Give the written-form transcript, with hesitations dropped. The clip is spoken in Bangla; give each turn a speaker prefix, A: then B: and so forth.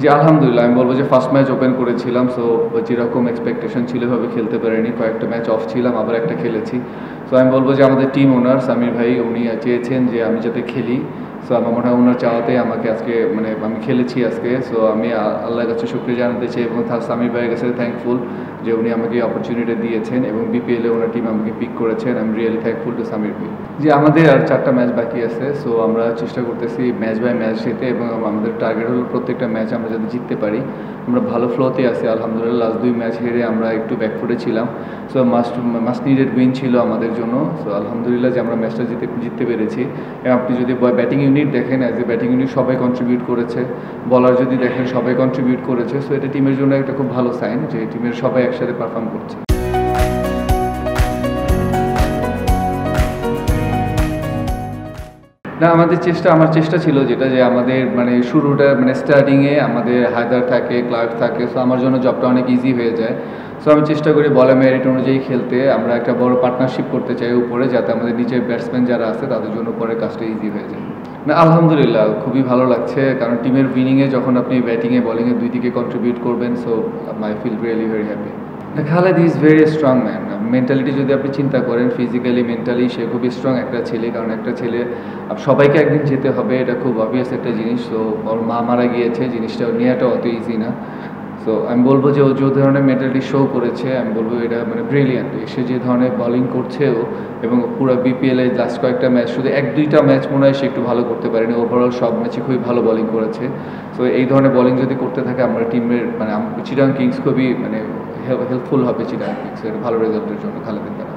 A: জি, আলহামদুলিল্লাহ আমি বলব যে ফার্স্ট ম্যাচ ওপেন করেছিলাম। সো যেরকম এক্সপেকটেশন ছিল এভাবে খেলতে পারিনি। কয়েকটা ম্যাচ অফ ছিলাম, আবার একটা খেলেছি। সো আমি বলব যে আমাদের টিম ওনার সামির ভাই উনি চেয়েছেন যে আমি যাতে খেলি। সো আমার মনে হয় ওনার চাওয়াতেই আমাকে আজকে মানে আমি খেলেছি আজকে। সো আমি আল্লাহর কাছে শুকরিয়া জানাতে চাই এবং সামির ভাইয়ের কাছে থ্যাঙ্কফুল যে উনি আমাকে অপরচুনিটি দিয়েছেন এবং বিপিএলে ওনার টিম আমাকে পিক করেছেন। I am really thankful to Samir ভাই। জি, আমাদের আর 4টা ম্যাচ বাকি আছে। সো আমরা চেষ্টা করতেছি ম্যাচ বাই ম্যাচ যেতে এবং আমাদের টার্গেট হলো প্রত্যেকটা ম্যাচ আমরা যাতে জিততে পারি। আমরা ভালো ফ্লোতে আছি আলহামদুলিল্লাহ। লাস্ট 2 ম্যাচ হেরে আমরা একটু ব্যাকফুটে ছিলাম। সো মাস্ট নিডেড উইন ছিল আমাদের জন্য। সো আলহামদুলিল্লাহ যে আমরা ম্যাচটা জিততে পেরেছি। এবং আপনি যদি ব্যাটিং ইউনিট দেখেন, অ্যাজ এ ব্যাটিং ইউনিট সবাই কন্ট্রিবিউট করেছে। বলার যদি দেখেন সবাই কন্ট্রিবিউট করেছে। সো এটা টিমের জন্য একটা খুব ভালো সাইন যে টিমের সবাই একসাথে পারফর্ম করছে। না, আমার চেষ্টা ছিল যেটা যে আমাদের মানে শুরুটা মানে স্টার্টিংয়ে আমাদের হায়দার থাকে, ক্লার্ক থাকে। সো আমার জন্য জবটা অনেক ইজি হয়ে যায়। সো আমি চেষ্টা করি বলে মেরিট অনুযায়ী খেলতে। আমরা একটা বড় পার্টনারশিপ করতে চাই উপরে, যাতে আমাদের নিচের ব্যাটসম্যান যারা আছে তাদের জন্য পরে কাজটা ইজি হয়ে যায়। না, আলহামদুলিল্লাহ খুবই ভালো লাগছে, কারণ টিমের উইনিংয়ে যখন আপনি ব্যাটিংয়ে বলিংয়ে দুই দিকে কন্ট্রিবিউট করবেন। So I feel really very happy. Khaled is very strong man. Mentality যদি আপনি চিন্তা করেন, ফিজিক্যালি মেন্টালি সে খুবই স্ট্রং একটা ছেলে। কারণ একটা ছেলে সবাইকে একদিন যেতে হবে, এটা খুব অবভিয়াস একটা জিনিস। তো ওর মা মারা গিয়েছে, জিনিসটা নেওয়াটা অত ইজি না। সো আমি বলবো যে ও যে ধরনের মেন্টালিটি শো করেছে, আমি বলবো এটা মানে ব্রিলিয়ান্ট। সে যে ধরনের বলিং করছেও এবং পুরো বিপিএলে লাস্ট কয়েকটা ম্যাচ শুধু 1-2টা ম্যাচ মনে হয় সে একটু ভালো করতে পারেনি, ওভারঅল সব ম্যাচে খুবই ভালো বলিং করেছে। সো এই ধরনের বলিং যদি করতে থাকে আমরা টিমের মানে চিটাগাং কিংস খুবই মানে হেল্পফুল হবে চিটাগাং কিংসের ভালো রেজাল্টের জন্য খালেদের দ্বারা।